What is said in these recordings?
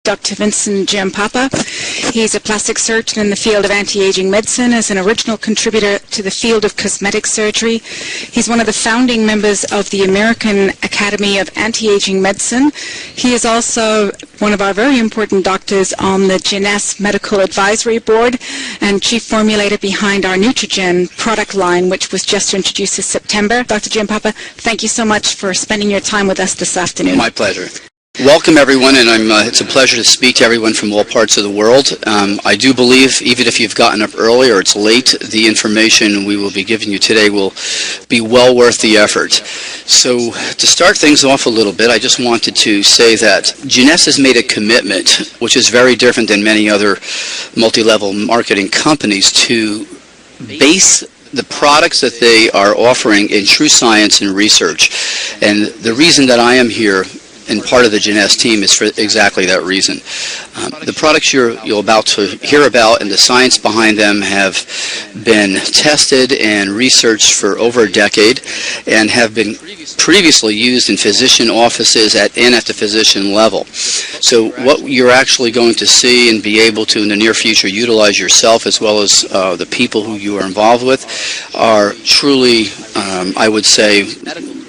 Dr. Vincent Giampapa. He's a plastic surgeon in the field of anti-aging medicine, as an original contributor to the field of cosmetic surgery. He's one of the founding members of the American Academy of Anti-Aging Medicine. He is also one of our very important doctors on the Jeunesse Medical Advisory Board and chief formulator behind our Nutrigen product line, which was just introduced this September. Dr. Giampapa, thank you so much for spending your time with us this afternoon. My pleasure. Welcome everyone, and it's a pleasure to speak to everyone from all parts of the world. I do believe, even if you've gotten up early or it's late, the information we will be giving you today will be well worth the effort. So to start things off a little bit, I just wanted to say that Jeunesse has made a commitment, which is very different than many other multi-level marketing companies, to base the products that they are offering in true science and research. And the reason that I am here and part of the Jeunesse team is for exactly that reason. The products you're about to hear about and the science behind them have been tested and researched for over a decade and have been previously used in physician offices and at the physician level. So what you're actually going to see and be able to in the near future utilize yourself, as well as the people who you are involved with, are truly, I would say,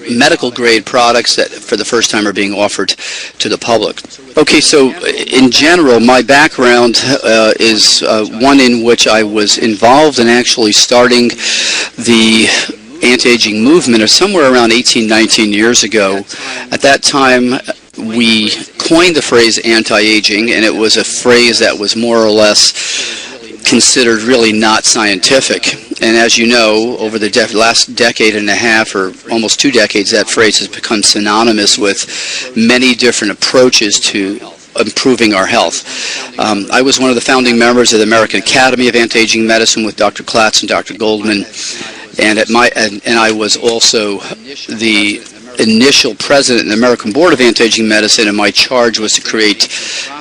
medical grade products that for the first time are being offered to the public. Okay, so in general, my background is one in which I was involved in actually starting the anti-aging movement somewhere around 18, 19 years ago. At that time, we coined the phrase anti-aging, and it was a phrase that was more or less considered really not scientific. And as you know, over the last decade and a half, or almost 2 decades, that phrase has become synonymous with many different approaches to improving our health. I was one of the founding members of the American Academy of Anti-Aging Medicine with Dr. Klatz and Dr. Goldman, and I was also the initial president of the American Board of Anti-Aging Medicine, and my charge was to create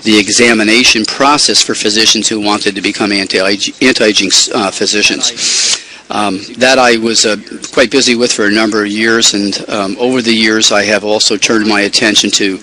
the examination process for physicians who wanted to become anti-aging physicians. That I was quite busy with for a number of years, and over the years I have also turned my attention to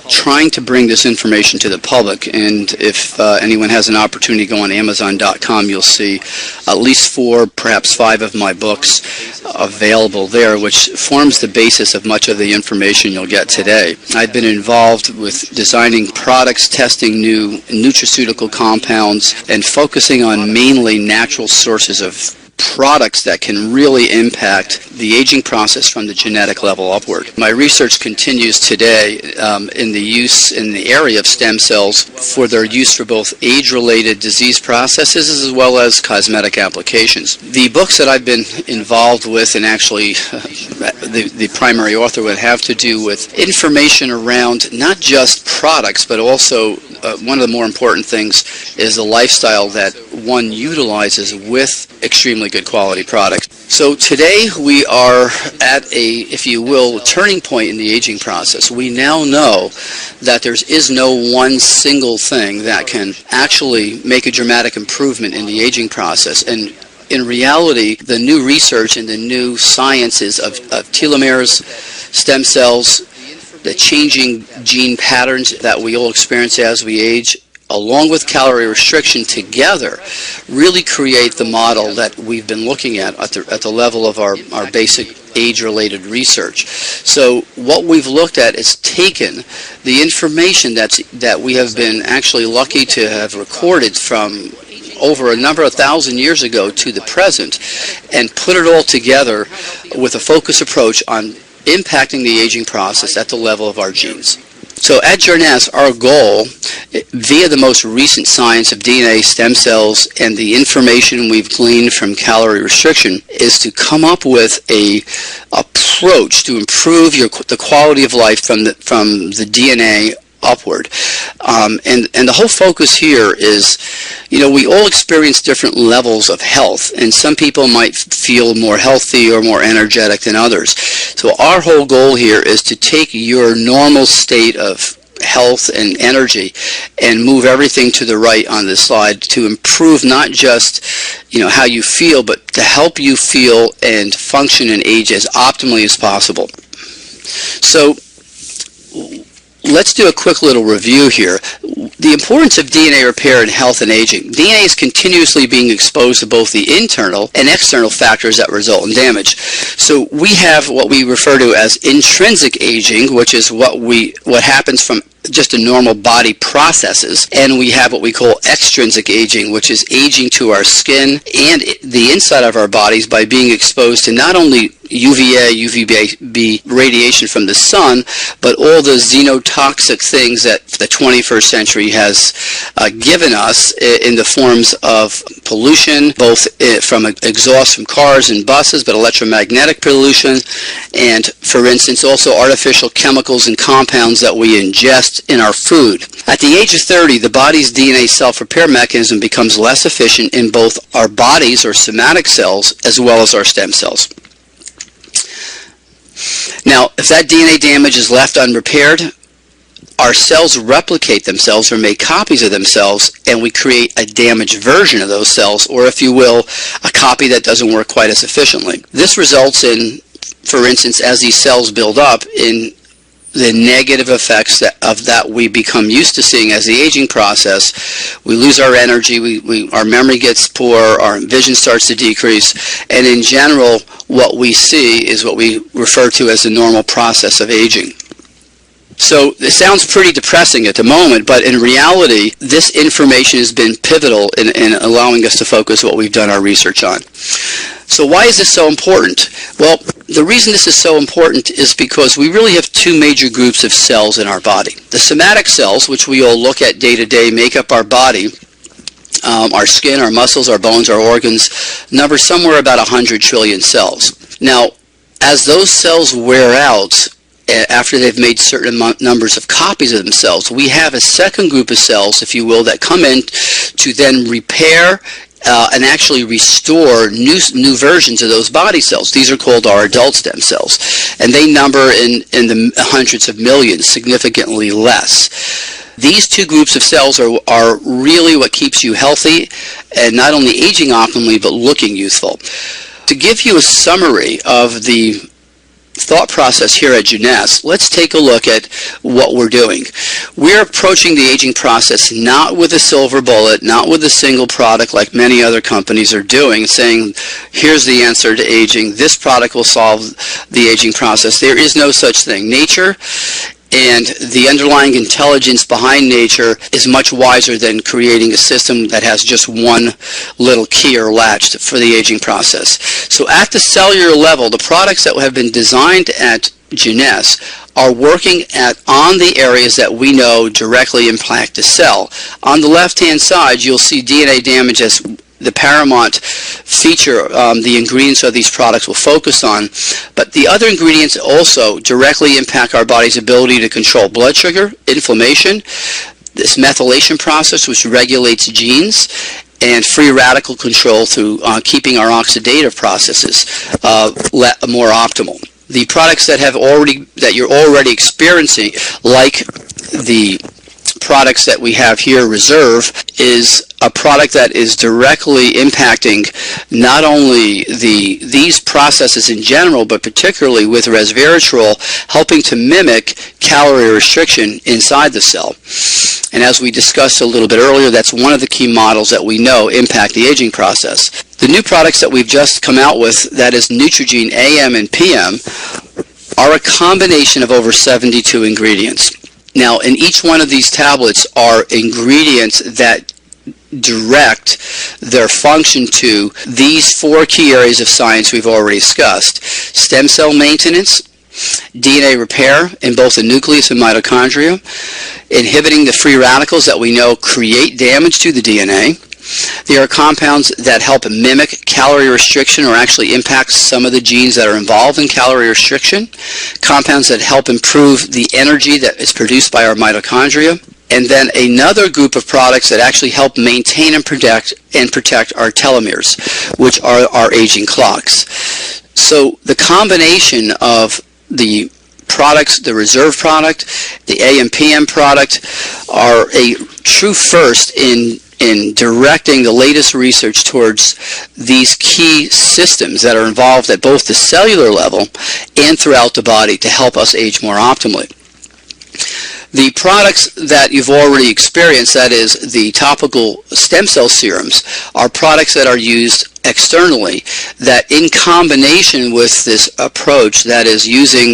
trying to bring this information to the public. And if anyone has an opportunity to go on Amazon.com, you'll see at least 4, perhaps 5 of my books available there, which forms the basis of much of the information you'll get today. I've been involved with designing products, testing new nutraceutical compounds, and focusing on mainly natural sources of products that can really impact the aging process from the genetic level upward. My research continues today in the use in the area of stem cells for their use for both age-related disease processes as well as cosmetic applications. The books that I've been involved with, and actually the primary author, would have to do with information around not just products, but also one of the more important things is the lifestyle that one utilizes with extremely good quality products. So today we are at a, if you will, turning point in the aging process. We now know that there is no one single thing that can actually make a dramatic improvement in the aging process. And in reality, the new research and the new sciences of telomeres, stem cells, the changing gene patterns that we all experience as we age, along with calorie restriction together, really create the model that we've been looking at the level of our basic age-related research. So what we've looked at is taken the information that we have been actually lucky to have recorded from over a number of thousand years ago to the present, and put it all together with a focused approach on impacting the aging process at the level of our genes. So at Jeunesse, our goal, via the most recent science of DNA, stem cells, and the information we've gleaned from calorie restriction, is to come up with a approach to improve the quality of life from the DNA upward. And the whole focus here is, you know, we all experience different levels of health, and some people might feel more healthy or more energetic than others. So our whole goal here is to take your normal state of health and energy and move everything to the right on this slide to improve not just, you know, how you feel, but to help you feel and function and age as optimally as possible. So let's do a quick little review here. the importance of DNA repair in health and aging. DNA is continuously being exposed to both the internal and external factors that result in damage. So we have what we refer to as intrinsic aging, which is what happens from just a normal body processes, and we have what we call extrinsic aging, which is aging to our skin and the inside of our bodies by being exposed to not only UVA, UVB radiation from the sun, but all the xenotoxic things that the 21st century has given us in the forms of pollution, both from exhaust from cars and buses, but electromagnetic pollution, and, for instance, also artificial chemicals and compounds that we ingest in our food. At the age of 30, the body's DNA self-repair mechanism becomes less efficient in both our bodies, or somatic cells, as well as our stem cells. Now, if that DNA damage is left unrepaired, our cells replicate themselves or make copies of themselves, and we create a damaged version of those cells, or if you will, a copy that doesn't work quite as efficiently. This results in, for instance, as these cells build up, in the negative effects of that we become used to seeing as the aging process. We lose our energy, our memory gets poor, our vision starts to decrease, and in general, what we see is what we refer to as the normal process of aging. So it sounds pretty depressing at the moment, but in reality, this information has been pivotal in allowing us to focus what we've done our research on. So why is this so important? Well, the reason this is so important is because we really have two major groups of cells in our body. The somatic cells, which we all look at day to day, make up our body. Our skin, our muscles, our bones, our organs, number somewhere about 100 trillion cells. Now, as those cells wear out, after they've made certain numbers of copies of themselves, we have a second group of cells, if you will, that come in to then repair and actually restore new versions of those body cells. These are called our adult stem cells, and they number in the hundreds of millions, significantly less. These two groups of cells are really what keeps you healthy and not only aging optimally, but looking youthful. To give you a summary of the thought process here at Jeunesse, let's take a look at what we're doing. We're approaching the aging process not with a silver bullet, not with a single product like many other companies are doing, saying, here's the answer to aging, this product will solve the aging process. There is no such thing. Nature and the underlying intelligence behind nature is much wiser than creating a system that has just one little key or latch for the aging process. So at the cellular level, the products that have been designed at Jeunesse are working on the areas that we know directly impact the cell. On the left-hand side, you'll see DNA damage as the paramount feature, the ingredients of these products will focus on, but the other ingredients also directly impact our body's ability to control blood sugar, inflammation, this methylation process which regulates genes, and free radical control through keeping our oxidative processes more optimal. The products that you're already experiencing, like the products that we have here, Reserve, is a product that is directly impacting not only these processes in general, but particularly with resveratrol, helping to mimic calorie restriction inside the cell. And as we discussed a little bit earlier, that's one of the key models that we know impact the aging process. The new products that we've just come out with, that is Neutrogene AM and PM, are a combination of over 72 ingredients. Now, in each one of these tablets are ingredients that direct their function to these four key areas of science we've already discussed: stem cell maintenance, DNA repair in both the nucleus and mitochondria, inhibiting the free radicals that we know create damage to the DNA. There are compounds that help mimic calorie restriction or actually impact some of the genes that are involved in calorie restriction. Compounds that help improve the energy that is produced by our mitochondria. And then another group of products that actually help maintain and protect our telomeres, which are our aging clocks. So the combination of the products, the Reserve product, the AM/PM product, are a true first in directing the latest research towards these key systems that are involved at both the cellular level and throughout the body to help us age more optimally. The products that you've already experienced, that is the topical stem cell serums, are products that are used externally, that in combination with this approach, that is using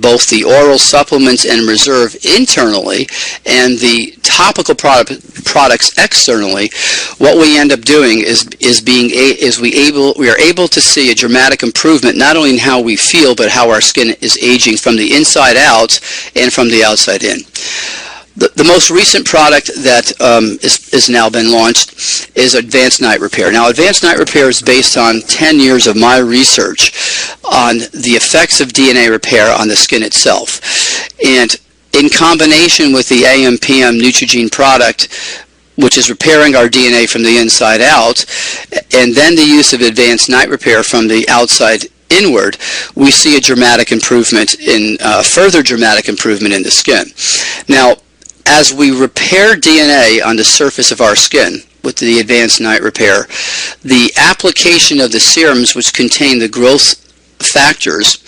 both the oral supplements and reserve internally and the topical products externally, what we end up doing is we are able to see a dramatic improvement not only in how we feel but how our skin is aging from the inside out and from the outside in. The most recent product that is now been launched is Advanced Night Repair. Now, Advanced Night Repair is based on 10 years of my research on the effects of DNA repair on the skin itself. And in combination with the AM/PM Neutrogene product, which is repairing our DNA from the inside out, and then the use of Advanced Night Repair from the outside inward, we see a dramatic improvement further dramatic improvement in the skin. Now, as we repair DNA on the surface of our skin with the Advanced Night Repair, the application of the serums which contain the growth factors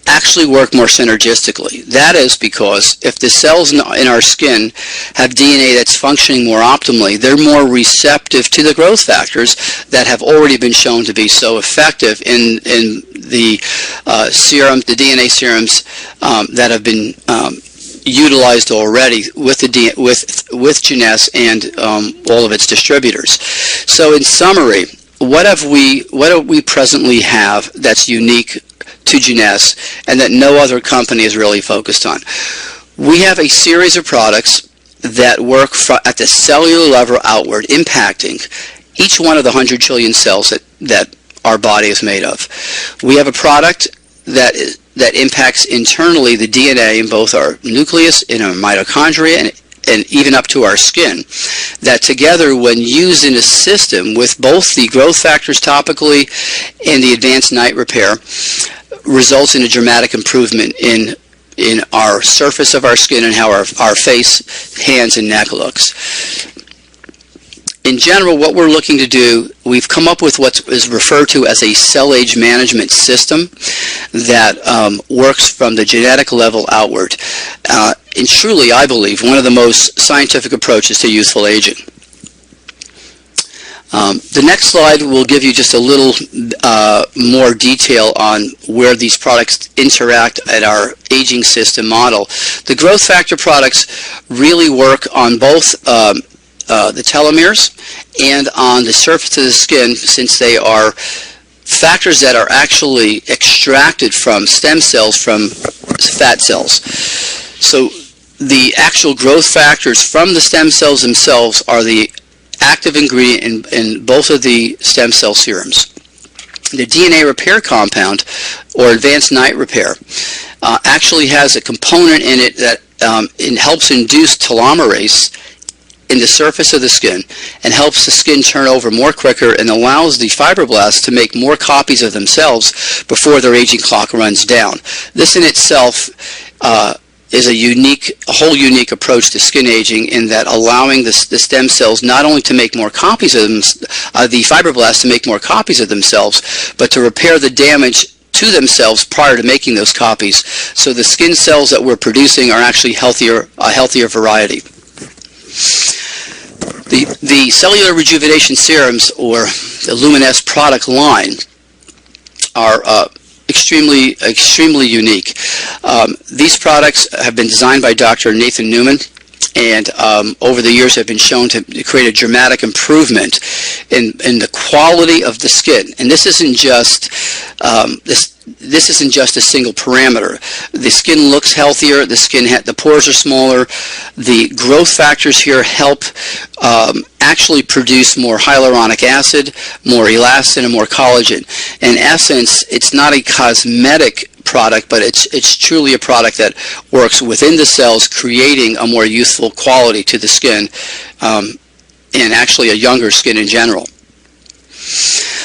actually work more synergistically. That is because if the cells in our skin have DNA that's functioning more optimally, they're more receptive to the growth factors that have already been shown to be so effective in the the DNA serums that have been utilized already with Jeunesse and all of its distributors. So in summary, what do we presently have that's unique to Jeunesse and that no other company is really focused on? We have a series of products that work at the cellular level outward, impacting each one of the 100 trillion cells that our body is made of. We have a product that impacts internally the DNA in both our nucleus, in our mitochondria, and even up to our skin, that together, when used in a system with both the growth factors topically and the Advanced Night Repair, results in a dramatic improvement in our surface of our skin and how our face, hands, and neck looks. In general, what we're looking to do, we've come up with what is referred to as a cell age management system that works from the genetic level outward. And truly, I believe, one of the most scientific approaches to youthful aging. The next slide will give you just a little more detail on where these products interact at our aging system model. The growth factor products really work on both the telomeres and on the surface of the skin, since they are factors that are actually extracted from stem cells from fat cells. So the actual growth factors from the stem cells themselves are the active ingredient in both of the stem cell serums. The DNA repair compound, or Advanced Night Repair, actually has a component in it that helps induce telomerase in the surface of the skin and helps the skin turn over more quicker and allows the fibroblasts to make more copies of themselves before their aging clock runs down. This in itself is a whole unique approach to skin aging, in that allowing the stem cells not only to make more copies of the fibroblasts to make more copies of themselves, but to repair the damage to themselves prior to making those copies. So the skin cells that we're producing are actually a healthier variety. The cellular rejuvenation serums, or the Luminesce product line, are extremely unique. These products have been designed by Dr. Nathan Newman, and over the years have been shown to create a dramatic improvement in the quality of the skin. And this isn't just this isn't just a single parameter. The skin looks healthier. The pores are smaller. The growth factors here help actually produce more hyaluronic acid, more elastin, and more collagen. In essence, it's not a cosmetic product, but it's truly a product that works within the cells, creating a more youthful quality to the skin, and actually a younger skin in general.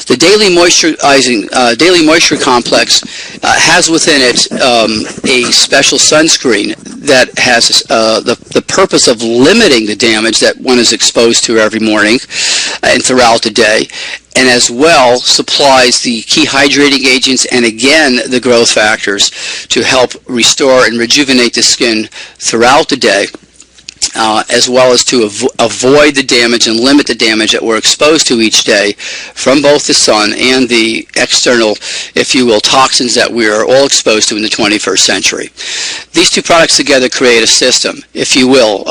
The Daily Moisture Complex has within it a special sunscreen that has the purpose of limiting the damage that one is exposed to every morning and throughout the day, and as well supplies the key hydrating agents and again the growth factors to help restore and rejuvenate the skin throughout the day, as well as to avoid the damage and limit the damage that we're exposed to each day from both the sun and the external, if you will, toxins that we are all exposed to in the 21st century. These two products together create a system, if you will.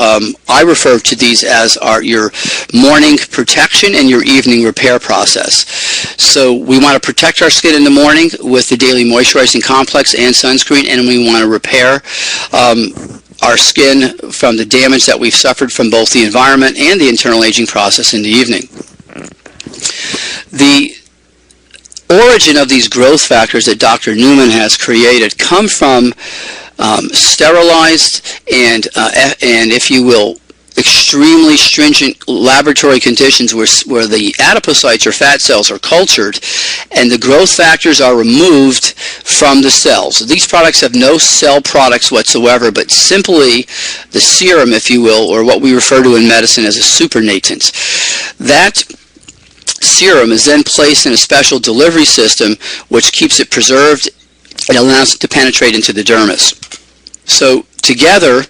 I refer to these as your morning protection and your evening repair process. So we want to protect our skin in the morning with the daily moisturizing complex and sunscreen, and we want to repair our skin from the damage that we've suffered from both the environment and the internal aging process in the evening. The origin of these growth factors that Dr. Newman has created come from sterilized and if you will, extremely stringent laboratory conditions where the adipocytes or fat cells are cultured and the growth factors are removed from the cells. These products have no cell products whatsoever, but simply the serum, if you will, or what we refer to in medicine as a supernatant. That serum is then placed in a special delivery system which keeps it preserved and allows it to penetrate into the dermis. So together,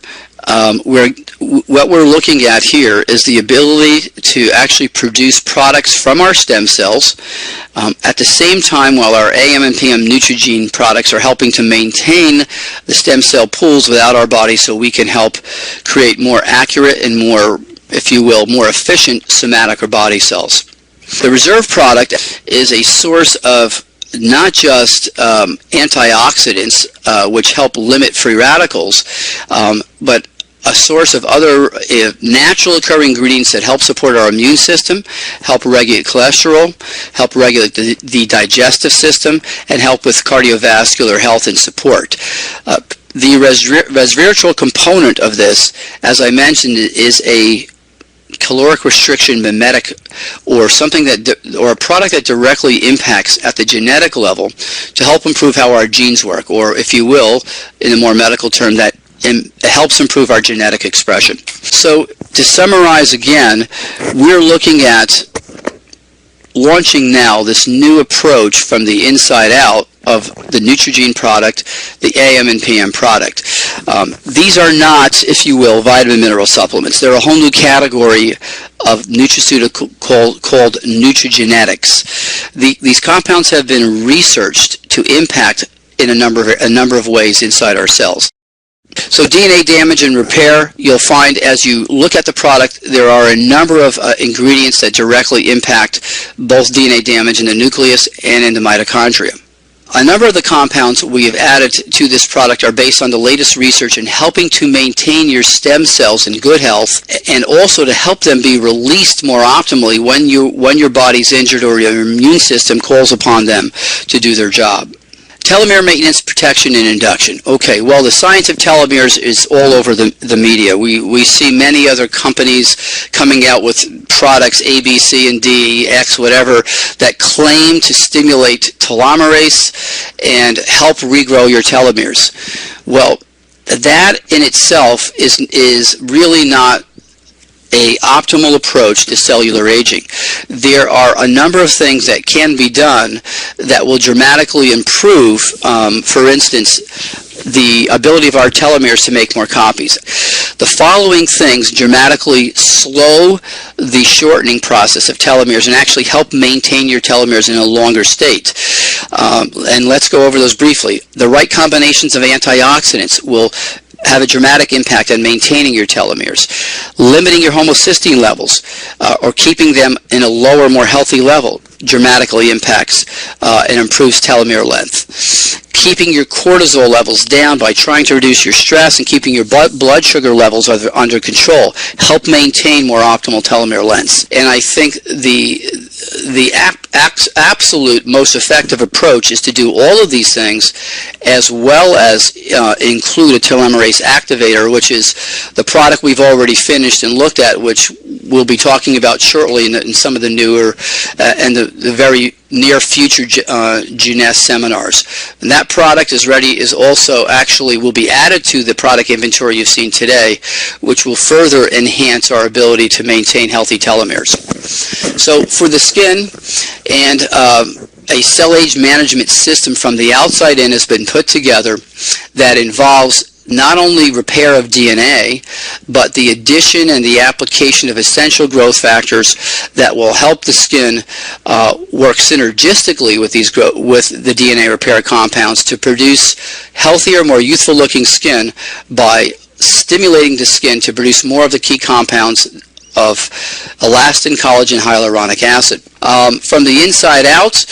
what we're looking at here is the ability to actually produce products from our stem cells at the same time while our AM and PM Neutrogene products are helping to maintain the stem cell pools without our body so we can help create more accurate and more, if you will, more efficient somatic or body cells. The Reserve product is a source of not just antioxidants, which help limit free radicals, but a source of other natural occurring ingredients that help support our immune system, help regulate cholesterol, help regulate the digestive system, and help with cardiovascular health and support. The resveratrol component of this, as I mentioned, is a caloric restriction mimetic, or something or a product that directly impacts at the genetic level to help improve how our genes work, or if you will, in a more medical term, that helps improve our genetic expression. So to summarize again, we're looking at launching now this new approach from the inside out of the Neutrogene product, the AM and PM product. These are not, if you will, vitamin mineral supplements. They're a whole new category of nutraceutical called nutrigenetics. These compounds have been researched to impact in a number of ways inside our cells. So DNA damage and repair, you'll find as you look at the product, there are a number of ingredients that directly impact both DNA damage in the nucleus and in the mitochondria. A number of the compounds we have added to this product are based on the latest research in helping to maintain your stem cells in good health and also to help them be released more optimally when your body's injured or your immune system calls upon them to do their job. Telomere maintenance, protection, and induction. Okay, well, the science of telomeres is all over the media. We see many other companies coming out with products, A, B, C, and D, X, whatever, that claim to stimulate telomerase and help regrow your telomeres. Well, that in itself is really not an optimal approach to cellular aging. There are a number of things that can be done that will dramatically improve, for instance, the ability of our telomeres to make more copies. The following things dramatically slow the shortening process of telomeres and actually help maintain your telomeres in a longer state. And let's go over those briefly. The right combinations of antioxidants will have a dramatic impact on maintaining your telomeres. Limiting your homocysteine levels or keeping them in a lower, more healthy level dramatically impacts and improves telomere length. Keeping your cortisol levels down by trying to reduce your stress and keeping your blood sugar levels under control help maintain more optimal telomere lengths. And I think the absolute most effective approach is to do all of these things as well as include a telomerase activator, which is the product we've already finished and looked at, which we'll be talking about shortly in some of the newer and the very near future Jeunesse seminars. And that product is also actually will be added to the product inventory you've seen today, which will further enhance our ability to maintain healthy telomeres. So for the skin, And a cell age management system from the outside in has been put together that involves not only repair of DNA, but the addition and the application of essential growth factors that will help the skin work synergistically with the DNA repair compounds to produce healthier, more youthful looking skin by stimulating the skin to produce more of the key compounds of elastin, collagen, hyaluronic acid. From the inside out,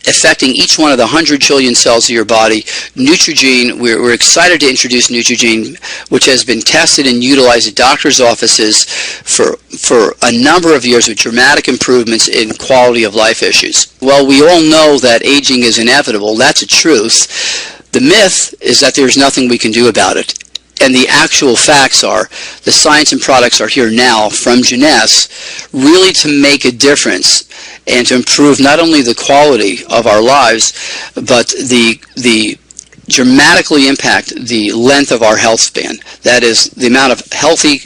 affecting each one of the 100 trillion cells of your body, Neutrogene, we're excited to introduce Neutrogene, which has been tested and utilized at doctors' offices for a number of years with dramatic improvements in quality of life issues. Well, we all know that aging is inevitable. That's a truth. The myth is that there's nothing we can do about it. And the actual facts are, the science and products are here now from Jeunesse, really to make a difference and to improve not only the quality of our lives, but the dramatically impact the length of our health span. That is, the amount of healthy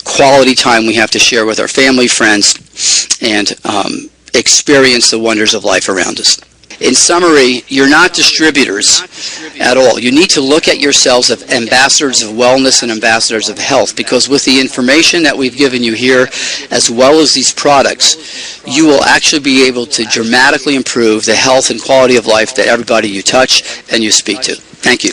quality time we have to share with our family, friends, and experience the wonders of life around us. In summary, you're not distributors at all. You need to look at yourselves as ambassadors of wellness and ambassadors of health, because with the information that we've given you here, as well as these products, you will actually be able to dramatically improve the health and quality of life that everybody you touch and you speak to. Thank you.